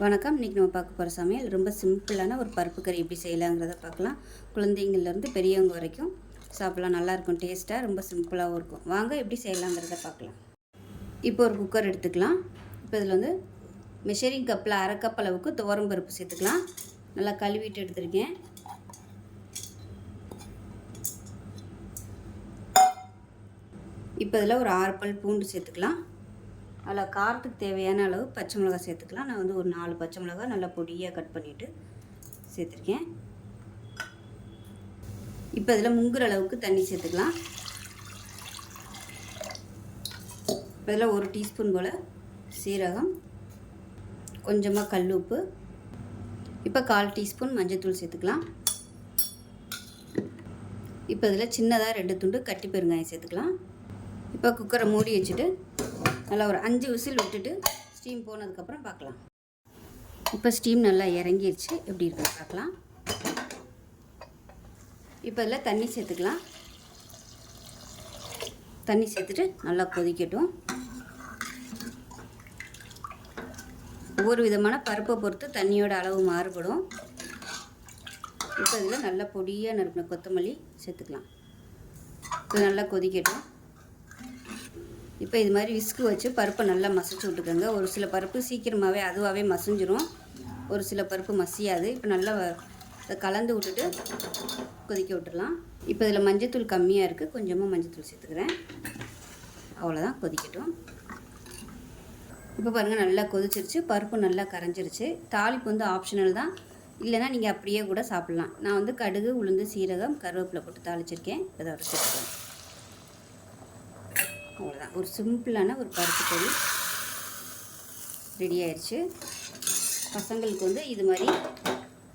வணக்கம். இன்றைக்கி நம்ம பார்க்க போகிற சமையல் ரொம்ப சிம்பிளான ஒரு பருப்பு கறி எப்படி செய்யலாங்கிறத பார்க்கலாம். குழந்தைங்கள்லேருந்து பெரியவங்க வரைக்கும் சாப்பிட்லாம். நல்லாயிருக்கும், டேஸ்ட்டாக ரொம்ப சிம்பிளாகவும் இருக்கும். வாங்க எப்படி செய்யலாங்கிறத பார்க்கலாம். இப்போ ஒரு குக்கர் எடுத்துக்கலாம். இப்போ இதில் மெஷரிங் கப்பில் 1/2 கப் அளவுக்கு துவரம் பருப்பு சேர்த்துக்கலாம். நல்லா கழுவிட்டு எடுத்துருக்கேன். இப்போ இதில் ஒரு 6 பல் பூண்டு சேர்த்துக்கலாம். அதில் காரத்துக்கு தேவையான அளவு பச்சை மிளகாய் சேர்த்துக்கலாம். நான் ஒரு 4 பச்சை மிளகாய் நல்லா பொடியாக கட் பண்ணிவிட்டு சேர்த்துருக்கேன். இப்போ இதில் முங்குற அளவுக்கு தண்ணி சேர்த்துக்கலாம். இப்போ இதில் 1 டீஸ்பூன் போல் சீரகம், கொஞ்சமாக கல் உப்பு, இப்போ 1/4 டீஸ்பூன் மஞ்சள்தூள் சேர்த்துக்கலாம். இப்போ இதில் சின்னதாக 2 துண்டு கட்டி பெருங்காயம் சேர்த்துக்கலாம். இப்போ குக்கரை மூடி வச்சுட்டு நல்லா ஒரு 5 விசில் விட்டுட்டு ஸ்டீம் போனதுக்கப்புறம் பார்க்கலாம். இப்போ ஸ்டீம் நல்லா இறங்கிடுச்சு. எப்படி இருக்குன்னு பார்க்கலாம். இப்போ இதில் தண்ணி சேர்த்துக்கலாம். தண்ணி சேர்த்துட்டு நல்லா கொதிக்கட்டும். ஒவ்வொரு விதமான பருப்பை பொறுத்து தண்ணியோட அளவு மாறுபடும். இப்போ இதில் நல்லா பொடியாக நறுக்கின கொத்தமல்லி சேர்த்துக்கலாம். இது நல்லா கொதிக்கட்டும். இப்போ இது மாதிரி விஸ்கு வச்சு பருப்பை நல்லா மசிச்சு விட்டுக்கோங்க. ஒரு சில பருப்பு சீக்கிரமாகவே அதுவாகவே மசிஞ்சிரும், ஒரு சில பருப்பு மசியாது. இப்போ நல்லா இதை கலந்து விட்டுட்டு கொதிக்க விட்டுடலாம். இப்போ இதில் மஞ்சத்தூள் கம்மியாக இருக்குது, கொஞ்சமாக மஞ்சத்தூள் சேர்த்துக்கிறேன். அவ்வளோதான், கொதிக்கட்டும். இப்போ பாருங்கள் நல்லா கொதிச்சிருச்சு, பருப்பு நல்லா கரைஞ்சிருச்சு. தாளிப்பு ஆப்ஷனல் தான், இல்லைனா நீங்கள் அப்படியே கூட சாப்பிட்லாம். நான் கடுகு, உளுந்து, சீரகம், கருவேப்பிலை போட்டு தாளிச்சிருக்கேன். இப்போ அதை சேர்த்துக்கிறேன். அவ்வளோதான், ஒரு சிம்பிளான ஒரு பருப்பு கறி ரெடி ஆயிடுச்சு. பசங்களுக்கு இது மாதிரி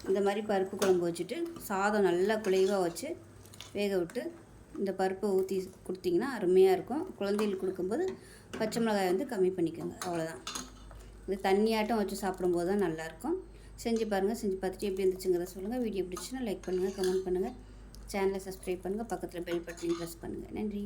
இந்த மாதிரி பருப்பு குழம்பு வச்சுட்டு சாதம் நல்லா குழைவாக வச்சு வேக விட்டு இந்த பருப்பை ஊற்றி கொடுத்திங்கன்னா அருமையாக இருக்கும். குழந்தைகளுக்கு கொடுக்கும்போது பச்சை மிளகாய் கம்மி பண்ணிக்கோங்க. அவ்வளோதான். இது தண்ணியாட்டம் வச்சு சாப்பிடும்போது தான் நல்லாயிருக்கும். செஞ்சு பாருங்கள். செஞ்சு பார்த்துட்டு எப்படி இருந்துச்சுங்கிறத சொல்லுங்கள். வீடியோ பிடிச்சுன்னா லைக் பண்ணுங்கள், கமெண்ட் பண்ணுங்கள், சேனலை சப்ஸ்கிரைப் பண்ணுங்கள், பக்கத்தில் பெல் பட்டனையும் ப்ரெஸ் பண்ணுங்கள். நன்றி.